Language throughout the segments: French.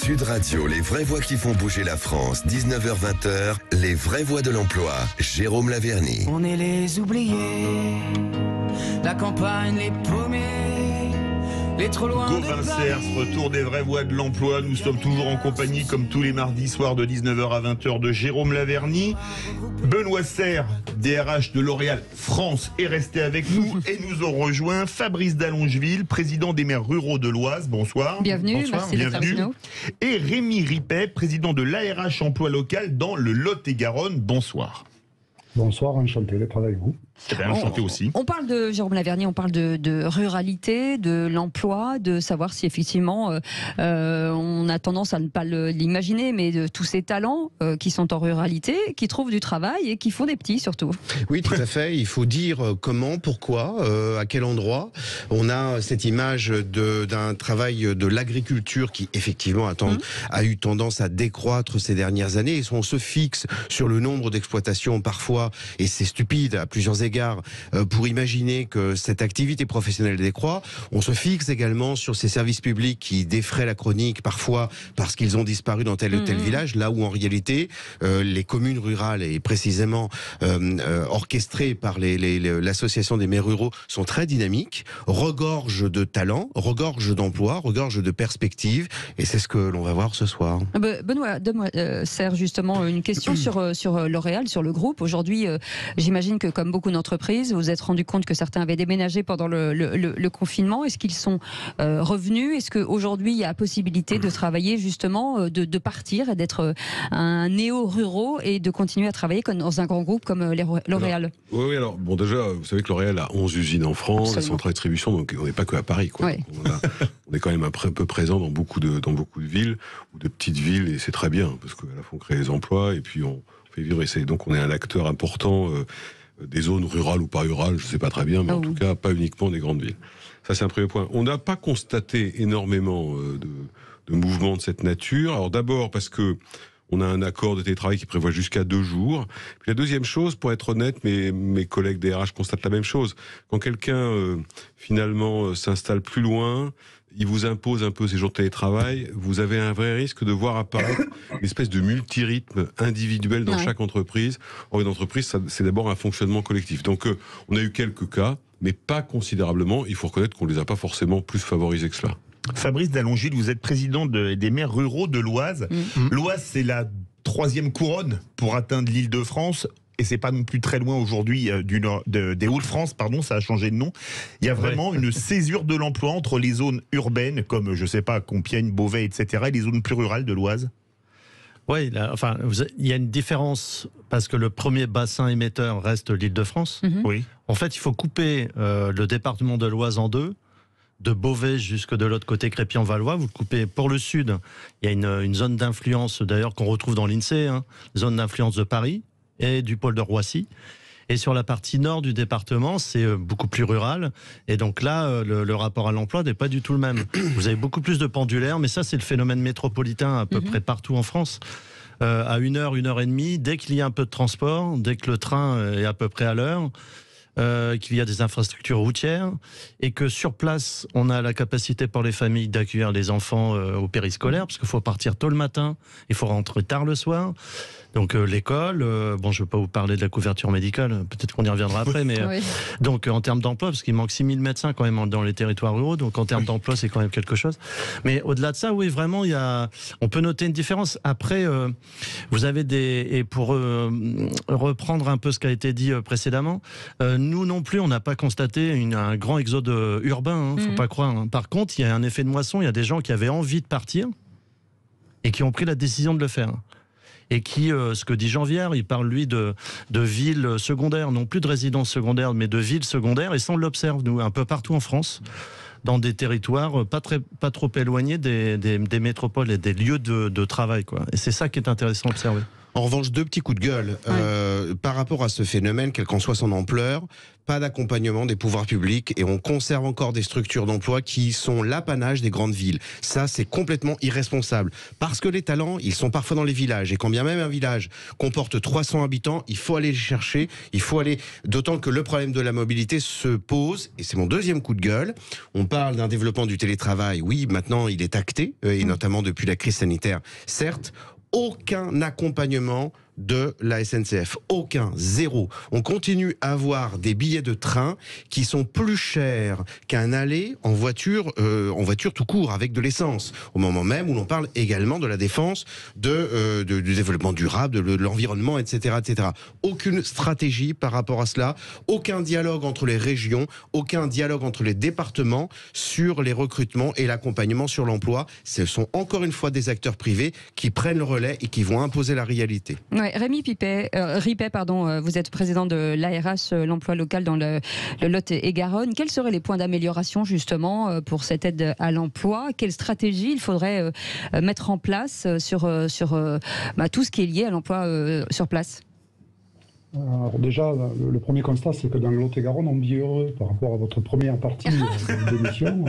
Sud Radio, les vraies voix qui font bouger la France, 19h-20h, les vraies voix de l'emploi. Jérôme Laverny. On est les oubliés, la campagne, les paumés, les trop loin de Gauvin Paris. Cers, retour des vraies voix de l'emploi. Nous sommes toujours en compagnie, comme tous les mardis soirs de 19h à 20h, de Jérôme Laverny. Benoît Serre, DRH de L'Oréal France, est resté avec nous et nous ont rejoint Fabrice Dallongeville, président des maires ruraux de l'Oise. Bonsoir. Bienvenue, Bonsoir. merci d'être avec nous. Et Rémi Ripet, président de l'ARH Emploi Local dans le Lot-et-Garonne. Bonsoir. Bonsoir, enchanté d'être avec vous. Eh bien, enchanté aussi. On parle de Jérôme Laverny, on parle de ruralité, de l'emploi, de savoir si effectivement on a tendance à ne pas l'imaginer, mais de tous ces talents qui sont en ruralité, qui trouvent du travail et qui font des petits surtout. Oui, tout à fait. Il faut dire comment, pourquoi, à quel endroit. On a cette image d'un travail de l'agriculture qui effectivement a eu tendance à décroître ces dernières années. Et on se fixe sur le nombre d'exploitations parfois, et c'est stupide à plusieurs égards, pour imaginer que cette activité professionnelle décroît. On se fixe également sur ces services publics qui défraient la chronique parfois parce qu'ils ont disparu dans tel ou tel village, là où en réalité les communes rurales et précisément orchestrées par l'association des maires ruraux sont très dynamiques, regorgent de talents, regorgent d'emplois, regorgent de perspectives, et c'est ce que l'on va voir ce soir. Benoît Serre, justement, une question sur L'Oréal, sur le groupe. Aujourd'hui, j'imagine que comme beaucoup d'entreprises, vous vous êtes rendu compte que certains avaient déménagé pendant le confinement. Est-ce qu'ils sont revenus? Est-ce qu'aujourd'hui, il y a possibilité de travailler justement, de partir et d'être un néo-ruraux et de continuer à travailler dans un grand groupe comme L'Oréal? Oui, alors, bon, déjà, vous savez que L'Oréal a 11 usines en France, des centres de distribution, donc on n'est pas que à Paris, quoi. Ouais. On est quand même un peu présent dans beaucoup de villes, ou de petites villes, et c'est très bien, parce qu'à la fois on crée des emplois, et puis on fait vivre, et donc on est un acteur important des zones rurales ou pas rurales, je ne sais pas très bien, mais en tout cas, pas uniquement des grandes villes. Ça, c'est un premier point. On n'a pas constaté énormément de mouvements de cette nature. Alors d'abord, parce que on a un accord de télétravail qui prévoit jusqu'à 2 jours. Puis la deuxième chose, pour être honnête, mes collègues DRH constatent la même chose. Quand quelqu'un, finalement, s'installe plus loin, il vous impose un peu ces jours de télétravail, vous avez un vrai risque de voir apparaître une espèce de multirythme individuel dans chaque entreprise. Or, une entreprise, c'est d'abord un fonctionnement collectif. Donc, on a eu quelques cas, mais pas considérablement. Il faut reconnaître qu'on ne les a pas forcément plus favorisés que cela. Fabrice Dallongeville, vous êtes président des maires ruraux de l'Oise. L'Oise, c'est la 3e couronne pour atteindre l'Île-de-France. Et c'est pas non plus très loin aujourd'hui des Hauts-de-France, pardon, ça a changé de nom. Il y a vraiment une césure de l'emploi entre les zones urbaines, comme, je sais pas, Compiègne, Beauvais, etc., et les zones plus rurales de l'Oise. Oui, il y a une différence, parce que le premier bassin émetteur reste l'Île-de-France. Oui. En fait, il faut couper le département de l'Oise en deux, de Beauvais jusque de l'autre côté, Crépy-en-Valois. Vous le coupez pour le sud, il y a une zone d'influence, d'ailleurs, qu'on retrouve dans l'INSEE, zone d'influence de Paris et du pôle de Roissy. Et sur la partie nord du département, c'est beaucoup plus rural. Et donc là, le rapport à l'emploi n'est pas du tout le même. Vous avez beaucoup plus de pendulaires, mais ça, c'est le phénomène métropolitain à peu près partout en France. À 1 heure et demie, dès qu'il y a un peu de transport, dès que le train est à peu près à l'heure, qu'il y a des infrastructures routières, et que sur place, on a la capacité pour les familles d'accueillir les enfants au périscolaire, parce qu'il faut partir tôt le matin, il faut rentrer tard le soir. Donc l'école, bon, je ne vais pas vous parler de la couverture médicale, peut-être qu'on y reviendra après, mais donc en termes d'emploi, parce qu'il manque 6000 médecins quand même dans les territoires ruraux, donc en termes d'emploi, c'est quand même quelque chose. Mais au-delà de ça, oui, vraiment, on peut noter une différence. Après, vous avez et pour reprendre un peu ce qui a été dit précédemment, nous non plus, on n'a pas constaté un grand exode urbain, faut pas croire. Par contre, il y a un effet de moisson, il y a des gens qui avaient envie de partir et qui ont pris la décision de le faire. Et qui, ce que dit Jean Viard, il parle lui de villes secondaires, non plus de résidences secondaires, mais de villes secondaires, et ça on l'observe, nous, un peu partout en France, dans des territoires pas trop éloignés des métropoles et des lieux de travail, quoi. Et c'est ça qui est intéressant à observer. En revanche, 2 petits coups de gueule. Par rapport à ce phénomène, quelle qu'en soit son ampleur, pas d'accompagnement des pouvoirs publics et on conserve encore des structures d'emploi qui sont l'apanage des grandes villes. Ça, c'est complètement irresponsable. Parce que les talents, ils sont parfois dans les villages. Et quand bien même un village comporte 300 habitants, il faut aller les chercher. Il faut aller, d'autant que le problème de la mobilité se pose, et c'est mon 2e coup de gueule. On parle d'un développement du télétravail. Oui, maintenant, il est acté, et notamment depuis la crise sanitaire. Certes, aucun accompagnement de la SNCF. Aucun, zéro. On continue à avoir des billets de train qui sont plus chers qu'un aller en voiture tout court, avec de l'essence. Au moment même où l'on parle également de la défense du développement durable, de l'environnement, etc., etc. Aucune stratégie par rapport à cela. Aucun dialogue entre les régions. Aucun dialogue entre les départements sur les recrutements et l'accompagnement sur l'emploi. Ce sont encore une fois des acteurs privés qui prennent le relais et qui vont imposer la réalité. Ouais, Rémi Ripet, vous êtes président de l'ARH, l'emploi local dans le Lot-et-Garonne. Quels seraient les points d'amélioration justement pour cette aide à l'emploi? Quelle stratégie il faudrait mettre en place sur tout ce qui est lié à l'emploi sur place? Alors déjà, le premier constat, c'est que dans le Lot-et-Garonne, on vit heureux par rapport à votre première partie d'émission.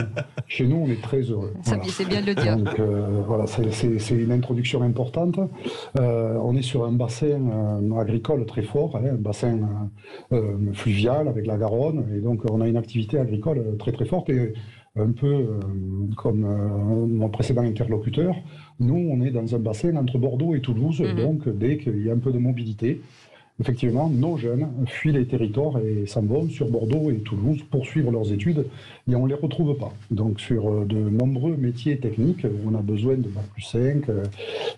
Chez nous, on est très heureux. Voilà. C'est bien de le dire. Donc voilà, c'est une introduction importante. On est sur un bassin agricole très fort, un bassin fluvial avec la Garonne, et donc on a une activité agricole très très forte. Et un peu comme mon précédent interlocuteur, nous, on est dans un bassin entre Bordeaux et Toulouse, donc dès qu'il y a un peu de mobilité, effectivement, nos jeunes fuient les territoires et s'en vont sur Bordeaux et Toulouse poursuivre leurs études et on ne les retrouve pas. Donc sur de nombreux métiers techniques où on a besoin de Bac+5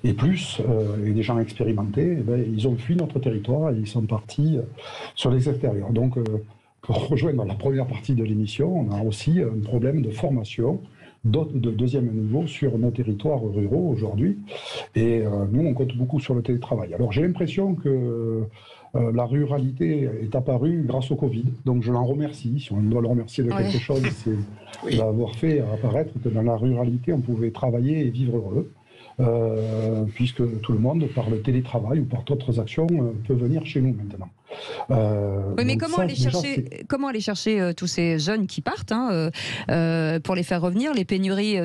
et plus, et des gens expérimentés, ils ont fui notre territoire et ils sont partis sur les extérieurs. Donc pour rejoindre la première partie de l'émission, on a aussi un problème de formation de 2e niveau sur nos territoires ruraux aujourd'hui. Et nous, on compte beaucoup sur le télétravail. Alors j'ai l'impression que la ruralité est apparue grâce au Covid. Donc je l'en remercie. Si on doit le remercier de quelque chose, c'est d'avoir fait apparaître que dans la ruralité, on pouvait travailler et vivre heureux. Puisque tout le monde, par le télétravail ou par d'autres actions, peut venir chez nous maintenant. Oui, mais comment aller chercher tous ces jeunes qui partent pour les faire revenir? Les pénuries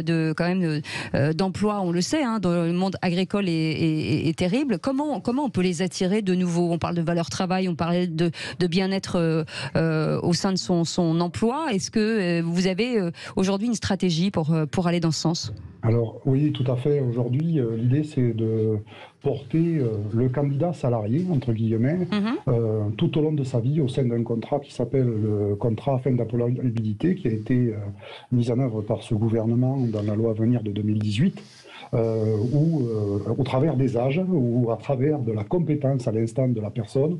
d'emplois, on le sait, dans le monde agricole est terrible. Comment on peut les attirer de nouveau? On parle de valeur travail, on parle de bien-être au sein de son emploi. Est-ce que vous avez aujourd'hui une stratégie pour aller dans ce sens? Alors oui, tout à fait. Aujourd'hui, l'idée c'est de porter le candidat salarié, entre guillemets, tout au long de sa vie au sein d'un contrat qui s'appelle le contrat à fin d'employabilité, qui a été mis en œuvre par ce gouvernement dans la loi à venir de 2018. Où, au travers des âges, ou à travers de la compétence à l'instant de la personne,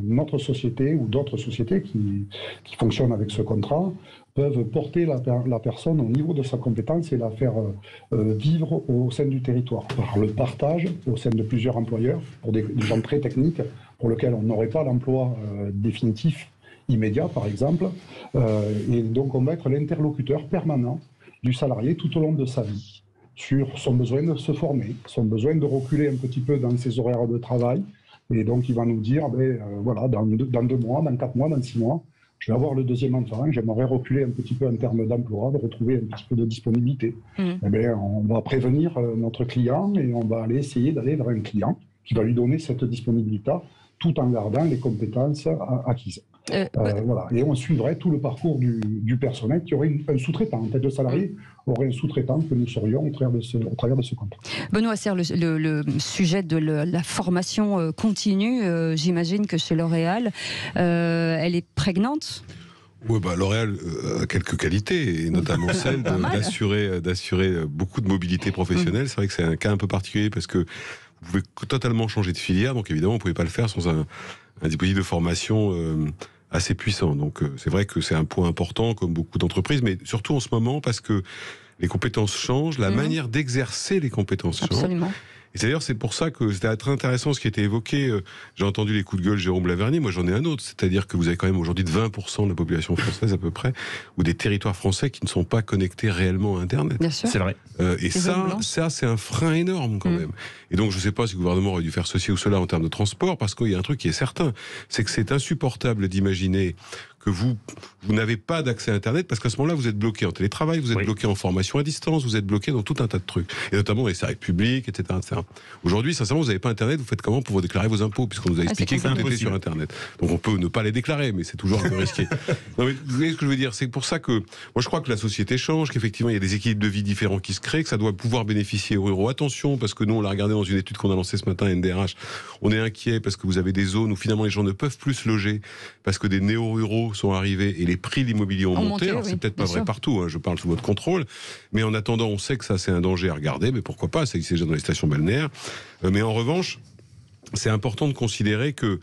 notre société ou d'autres sociétés qui fonctionnent avec ce contrat peuvent porter la personne au niveau de sa compétence et la faire vivre au sein du territoire, par le partage au sein de plusieurs employeurs, pour des gens très techniques, pour lesquels on n'aurait pas l'emploi définitif immédiat, par exemple. Et donc on va être l'interlocuteur permanent du salarié tout au long de sa vie, sur son besoin de se former, son besoin de reculer un petit peu dans ses horaires de travail. Et donc il va nous dire, voilà, dans 2 mois, dans 4 mois, dans 6 mois, je vais avoir le 2e enfant, j'aimerais reculer un petit peu en termes d'emploi, de retrouver un petit peu de disponibilité. On va prévenir notre client et on va aller essayer d'aller vers un client qui va lui donner cette disponibilité tout en gardant les compétences acquises. Voilà. Et on suivrait tout le parcours du personnel qui aurait un sous-traitant. En fait, le salarié aurait un sous-traitant que nous serions au travers de ce contrat. Benoît Serre, le sujet de la formation continue, j'imagine que chez L'Oréal, elle est prégnante. Oui, L'Oréal a quelques qualités, et notamment celle d'assurer beaucoup de mobilité professionnelle. C'est vrai que c'est un cas un peu particulier parce que vous pouvez totalement changer de filière, donc évidemment, vous ne pouvez pas le faire sans un dispositif de formation assez puissant. Donc c'est vrai que c'est un point important, comme beaucoup d'entreprises, mais surtout en ce moment, parce que les compétences changent, la manière d'exercer les compétences change. Et c'est-à-dire, c'est pour ça que c'était très intéressant ce qui a été évoqué. J'ai entendu les coups de gueule Jérôme Laverny, moi j'en ai un autre. C'est-à-dire que vous avez quand même aujourd'hui de 20% de la population française à peu près, ou des territoires français qui ne sont pas connectés réellement à Internet. Bien sûr. C'est vrai. Et ça c'est un frein énorme quand même. Et donc je ne sais pas si le gouvernement aurait dû faire ceci ou cela en termes de transport, parce qu'il y a un truc qui est certain, c'est que c'est insupportable d'imaginer que vous n'avez pas d'accès à Internet, parce qu'à ce moment-là, vous êtes bloqué en télétravail, vous êtes bloqué en formation à distance, vous êtes bloqué dans tout un tas de trucs, et notamment dans les services publics, etc. etc. Aujourd'hui, sincèrement, vous n'avez pas Internet, vous faites comment pour déclarer vos impôts, puisqu'on nous a expliqué que tout était sur Internet. Donc on peut ne pas les déclarer, mais c'est toujours un peu risqué. Non, mais vous voyez ce que je veux dire, c'est pour ça que moi je crois que la société change, qu'effectivement il y a des équilibres de vie différents qui se créent, que ça doit pouvoir bénéficier aux ruraux. Attention, parce que nous on l'a regardé dans une étude qu'on a lancée ce matin à NDRH, on est inquiet parce que vous avez des zones où finalement les gens ne peuvent plus se loger, parce que des néo-ruraux sont arrivés et les prix de l'immobilier ont monté. Alors c'est peut-être pas vrai partout, hein, je parle sous votre contrôle, mais en attendant, on sait que ça c'est un danger à regarder, mais pourquoi pas, c'est déjà dans les stations balnéaires. Mais en revanche, c'est important de considérer que,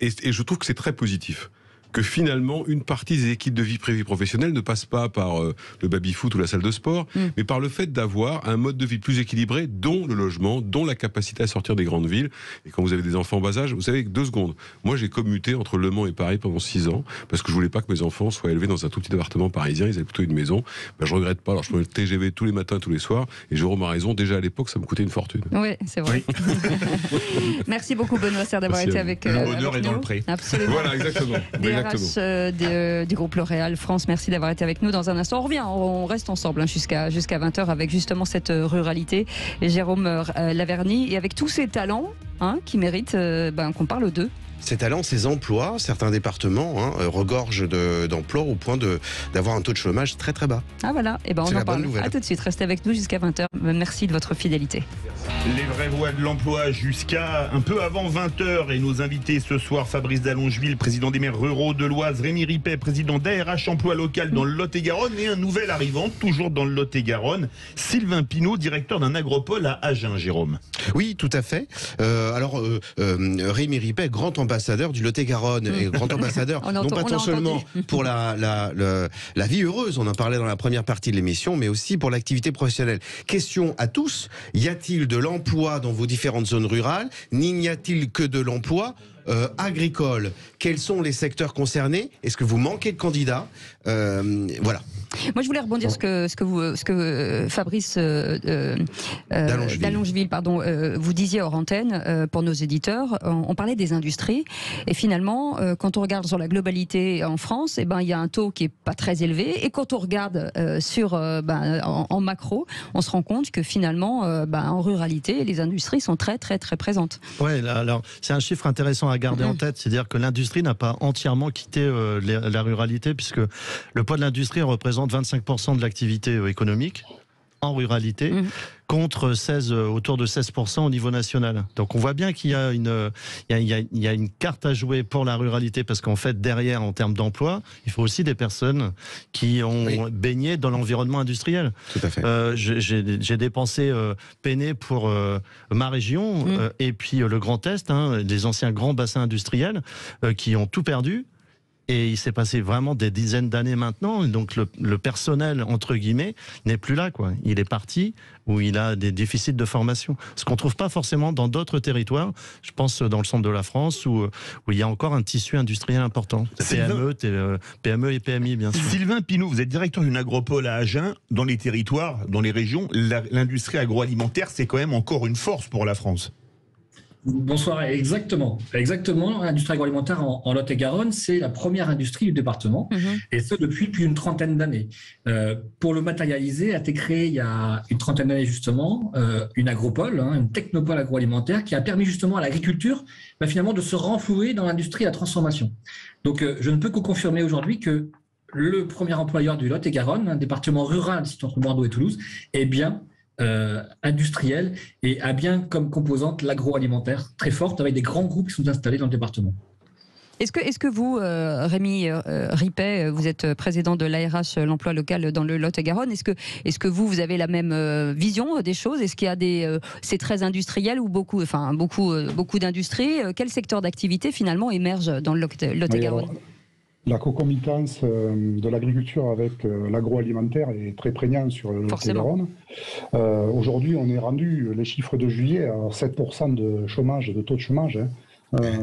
et je trouve que c'est très positif, que finalement, une partie des équipes de vie privée professionnelle ne passe pas par le baby-foot ou la salle de sport, mais par le fait d'avoir un mode de vie plus équilibré, dont le logement, dont la capacité à sortir des grandes villes. Et quand vous avez des enfants en bas âge, vous savez, 2 secondes. Moi, j'ai commuté entre Le Mans et Paris pendant 6 ans, parce que je voulais pas que mes enfants soient élevés dans un tout petit appartement parisien, ils avaient plutôt une maison. Ben, je regrette pas, alors je prenais le TGV tous les matins, tous les soirs, et Jérôme a raison, déjà à l'époque, ça me coûtait une fortune. Oui, c'est vrai. Merci beaucoup, Benoît Serre, d'avoir été avec nous. Le bonheur est dans le pré. Absolument. Voilà, exactement. Du groupe L'Oréal France, merci d'avoir été avec nous. Dans un instant, on revient, on reste ensemble jusqu'à 20h avec justement cette ruralité. Et Jérôme Laverny, et avec tous ces talents qui méritent qu'on parle d'eux. Ces talents, ces emplois, certains départements regorgent d'emplois au point d'avoir un taux de chômage très très bas. Ah voilà, et on en parle. À tout de suite, restez avec nous jusqu'à 20h. Merci de votre fidélité. Les vraies voix de l'emploi jusqu'à un peu avant 20h, et nos invités ce soir, Fabrice Dallongeville, président des maires ruraux de l'Oise, Rémi Ripet, président d'ARH Emploi Local dans le Lot-et-Garonne, et un nouvel arrivant, toujours dans le Lot-et-Garonne, Sylvain Pinault, directeur d'un agropole à Agen, Jérôme. Oui, tout à fait. Rémi Ripet, grand ambassadeur du Lot-et-Garonne, et grand ambassadeur non pas tant seulement pour la vie heureuse, on en parlait dans la première partie de l'émission, mais aussi pour l'activité professionnelle. Question à tous, y a-t-il de l'emploi dans vos différentes zones rurales? N'y a-t-il que de l'emploi agricole? Quels sont les secteurs concernés? Est-ce que vous manquez de candidats? Voilà. Moi, je voulais rebondir ce que Fabrice Dallongeville, vous disiez hors antenne pour nos éditeurs. On parlait des industries, et finalement, quand on regarde sur la globalité en France, il y a un taux qui est pas très élevé. Et quand on regarde en macro, on se rend compte que finalement, en ruralité, les industries sont très très très présentes. Ouais, alors c'est un chiffre intéressant à garder en tête, c'est-à-dire que l'industrie n'a pas entièrement quitté la ruralité, puisque le poids de l'industrie représente 25% de l'activité économique en ruralité, contre autour de 16% au niveau national. Donc on voit bien qu'il y a une carte à jouer pour la ruralité, parce qu'en fait, derrière, en termes d'emploi, il faut aussi des personnes qui ont baigné dans l'environnement industriel. Tout à fait. J'ai dépensé peiné pour ma région, et puis le Grand Est, des anciens grands bassins industriels qui ont tout perdu. Et il s'est passé vraiment des dizaines d'années maintenant, donc le personnel, entre guillemets, n'est plus là, quoi. Il est parti, où il a des déficits de formation. Ce qu'on ne trouve pas forcément dans d'autres territoires, je pense dans le centre de la France, où il y a encore un tissu industriel important. PME et PMI, bien sûr. Sylvain Pinault, vous êtes directeur d'une agropole à Agen. Dans les territoires, dans les régions, l'industrie agroalimentaire, c'est quand même encore une force pour la France. Bonsoir, exactement. L'industrie agroalimentaire en Lot-et-Garonne, c'est la première industrie du département, et ce depuis plus d'une trentaine d'années. Pour le matérialiser, a été créé il y a une trentaine d'années justement une agropole, une technopole agroalimentaire, qui a permis justement à l'agriculture finalement de se renflouer dans l'industrie à transformation. Donc je ne peux que confirmer aujourd'hui que le premier employeur du Lot-et-Garonne, un département rural situé entre Bordeaux et Toulouse, est bien industriel et a bien comme composante l'agroalimentaire très forte, avec des grands groupes qui sont installés dans le département. Est-ce que vous, Rémi Ripet, vous êtes président de l'ARH, l'emploi local dans le Lot-et-Garonne, est-ce que vous avez la même vision des choses? Est-ce qu'il y a c'est très industriel ou beaucoup d'industries? Quel secteur d'activité finalement émerge dans le Lot-et-Garonne? la concomitance de l'agriculture avec l'agroalimentaire est très prégnante sur le Lot-et-Garonne. Aujourd'hui, on est rendu, les chiffres de juillet, à 7% de chômage, de taux de chômage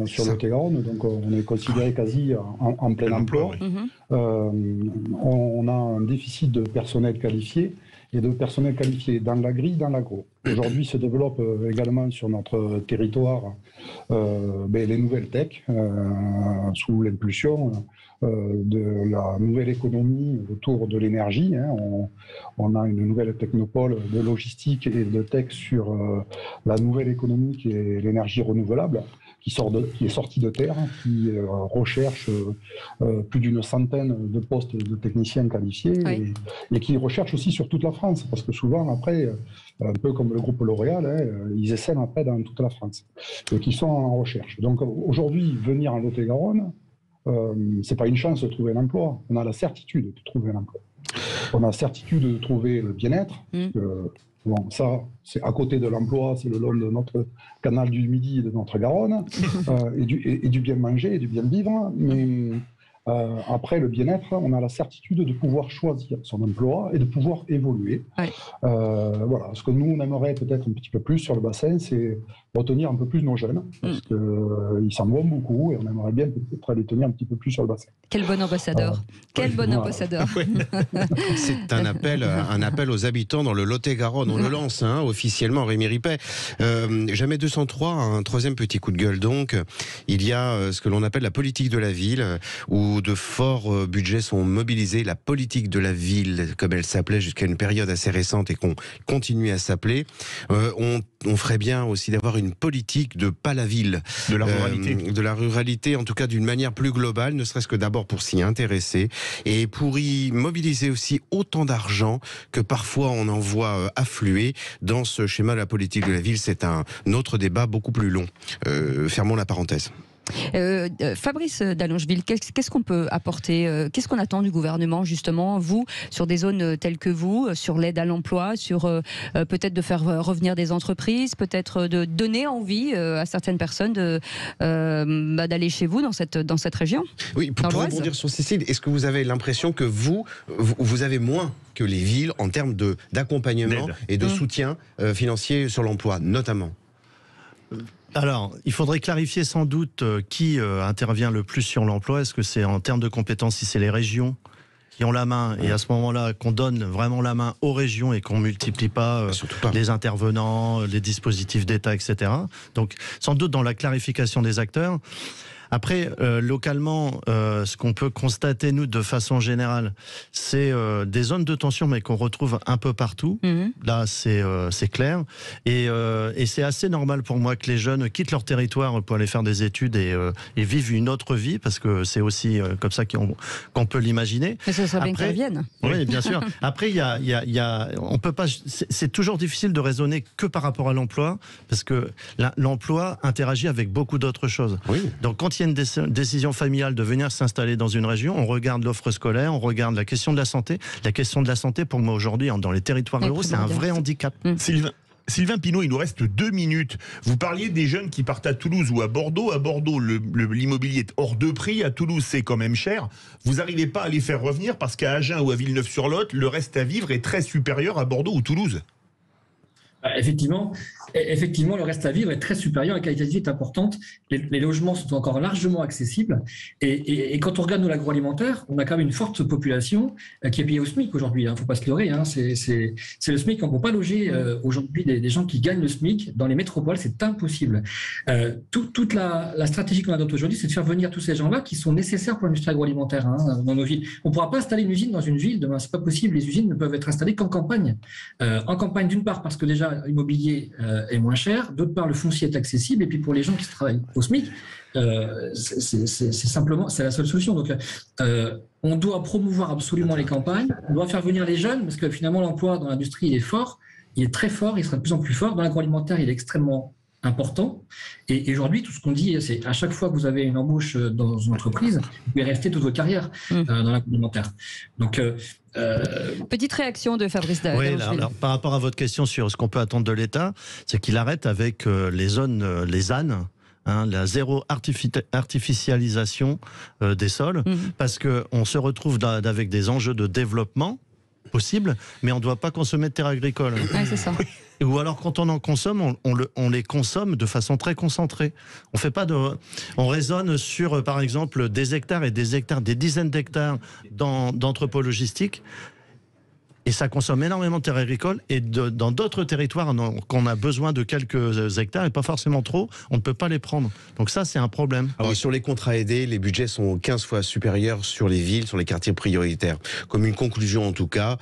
sur le Lot-et-Garonne. Donc, on est considéré quasi en plein emploi. On a un déficit de personnel qualifié et de personnel qualifié dans l'agri, dans l'agro. Aujourd'hui se développent également sur notre territoire les nouvelles techs sous l'impulsion de la nouvelle économie autour de l'énergie. On a une nouvelle technopole de logistique et de tech sur la nouvelle économie qui est l'énergie renouvelable, qui est sortie de terre, qui recherche plus d'une centaine de postes de techniciens qualifiés et qui recherche aussi sur toute la France, parce que souvent après, un peu comme le groupe L'Oréal, ils essaient après dans toute la France et qui sont en recherche. Donc aujourd'hui, venir en Lot-et-Garonne, c'est pas une chance de trouver un emploi, on a la certitude de trouver un emploi. On a la certitude de trouver le bien-être. Bon, ça, c'est à côté de l'emploi, c'est le long de notre canal du Midi et de notre Garonne, et du bien manger et du bien vivre. Mais après le bien-être, on a la certitude de pouvoir choisir son emploi et de pouvoir évoluer. Voilà. Ce que nous, on aimerait peut-être un petit peu plus sur le bassin, c'est retenir un peu plus nos jeunes, parce qu'ils s'en vont beaucoup et on aimerait bien peut-être les tenir un petit peu plus sur le bassin. Quel bon ambassadeur. Quel bon ambassadeur. C'est un appel aux habitants dans le Lot-et-Garonne. On le lance officiellement, Rémi Ripet. Jamais 203, un troisième petit coup de gueule donc. Il y a ce que l'on appelle la politique de la ville, où de forts budgets sont mobilisés. La politique de la ville, comme elle s'appelait jusqu'à une période assez récente et qu'on continue à s'appeler. On ferait bien aussi d'avoir une politique de pas la ville. De la ruralité. De la ruralité, en tout cas d'une manière plus globale, ne serait-ce que d'abord pour s'y intéresser et pour y mobiliser aussi autant d'argent que parfois on en voit affluer dans ce schéma de la politique de la ville. C'est un autre débat beaucoup plus long. Fermons la parenthèse. Fabrice d'Allongeville, qu'est-ce qu'on peut apporter, qu'est-ce qu'on attend du gouvernement justement, vous, sur des zones telles que vous, sur l'aide à l'emploi, sur peut-être de faire revenir des entreprises, peut-être de donner envie à certaines personnes d'aller chez vous dans cette région? Oui, pour rebondir sur Cécile, est-ce que vous avez l'impression que vous avez moins que les villes en termes d'accompagnement et de soutien financier sur l'emploi, notamment? Alors, il faudrait clarifier sans doute qui intervient le plus sur l'emploi. Est-ce que c'est en termes de compétences, si c'est les régions qui ont la main, et à ce moment-là, qu'on donne vraiment la main aux régions et qu'on ne multiplie pas les intervenants, les dispositifs d'État, etc. Donc, sans doute dans la clarification des acteurs. Après, localement, ce qu'on peut constater, nous, de façon générale, c'est des zones de tension, mais qu'on retrouve un peu partout. Là, c'est clair. Et c'est assez normal pour moi que les jeunes quittent leur territoire pour aller faire des études et vivent une autre vie, parce que c'est aussi comme ça qu'on peut l'imaginer. Mais ça serait bien qu'ils reviennent. Oui, bien sûr. Après, on peut pas. C'est toujours difficile de raisonner que par rapport à l'emploi, parce que l'emploi interagit avec beaucoup d'autres choses. Oui. Donc, quand il y a une décision familiale de venir s'installer dans une région, on regarde l'offre scolaire, on regarde la question de la santé. La question de la santé, pour moi aujourd'hui, dans les territoires ruraux, c'est un vrai handicap. Sylvain Pinault, il nous reste 2 minutes. Vous parliez des jeunes qui partent à Toulouse ou à Bordeaux. À Bordeaux, l'immobilier est hors de prix. À Toulouse, c'est quand même cher. Vous n'arrivez pas à les faire revenir parce qu'à Agen ou à Villeneuve-sur-Lot, le reste à vivre est très supérieur à Bordeaux ou Toulouse. Effectivement, le reste à vivre est très supérieur, la qualité de vie est importante, les logements sont encore largement accessibles, et quand on regarde l'agroalimentaire, on a quand même une forte population qui est payée au SMIC aujourd'hui, il ne faut pas se leurrer, c'est le SMIC, on ne peut pas loger aujourd'hui des gens qui gagnent le SMIC dans les métropoles, c'est impossible. Toute la stratégie qu'on adopte aujourd'hui, c'est de faire venir tous ces gens-là qui sont nécessaires pour l'industrie agroalimentaire dans nos villes. On ne pourra pas installer une usine dans une ville demain, c'est pas possible, les usines ne peuvent être installées qu'en campagne. En campagne d'une part parce que déjà l'immobilier est moins cher, d'autre part le foncier est accessible, et puis pour les gens qui travaillent au SMIC, c'est la seule solution. Donc on doit promouvoir absolument les campagnes, on doit faire venir les jeunes, parce que finalement l'emploi dans l'industrie il est fort, il est très fort, il sera de plus en plus fort. Dans l'agroalimentaire il est extrêmement important, et aujourd'hui tout ce qu'on dit, c'est à chaque fois que vous avez une embauche dans une entreprise, vous pouvez rester toute votre carrière dans l'agroalimentaire. Donc petite réaction de Fabrice d'Allongeville. Oui, alors, par rapport à votre question sur ce qu'on peut attendre de l'État, c'est qu'il arrête avec les zones, les ZAN, la zéro artificialisation des sols, parce qu'on se retrouve avec des enjeux de développement possibles, mais on ne doit pas consommer de terres agricoles. Ouais, c'est ça. Ou alors quand on en consomme, on les consomme de façon très concentrée. On raisonne sur, par exemple, des hectares et des hectares, des dizaines d'hectares d'entrepôts logistiques. Et ça consomme énormément de terres agricoles. Et dans d'autres territoires, qu'on a besoin de quelques hectares, et pas forcément trop, on ne peut pas les prendre. Donc ça, c'est un problème. Alors, sur les contrats aidés, les budgets sont 15 fois supérieurs sur les villes, sur les quartiers prioritaires. Comme une conclusion, en tout cas,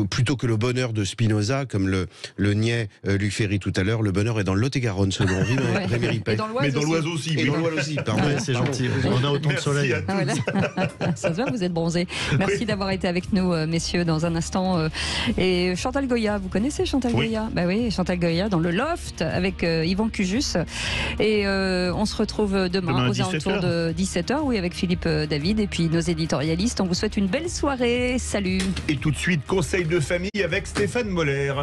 plutôt que le bonheur de Spinoza, comme le niait Luc Ferry tout à l'heure, le bonheur est dans le Lot-et-Garonne, selon Rémi Ripet. Mais dans l'Oise aussi. Et dans l'Oise aussi, pardon. Ouais, c'est gentil. On a autant de soleil. À tous. Ça se voit, vous êtes bronzés. Merci d'avoir été avec nous, messieurs, dans un instant. Et Chantal Goya, vous connaissez Chantal Goya? Bah oui, Chantal Goya dans le Loft avec Yvan Cujus. Et on se retrouve demain aux alentours de 17h, oui, avec Philippe David et puis nos éditorialistes. On vous souhaite une belle soirée. Salut. Et tout de suite, conseil de famille avec Stéphane Moller.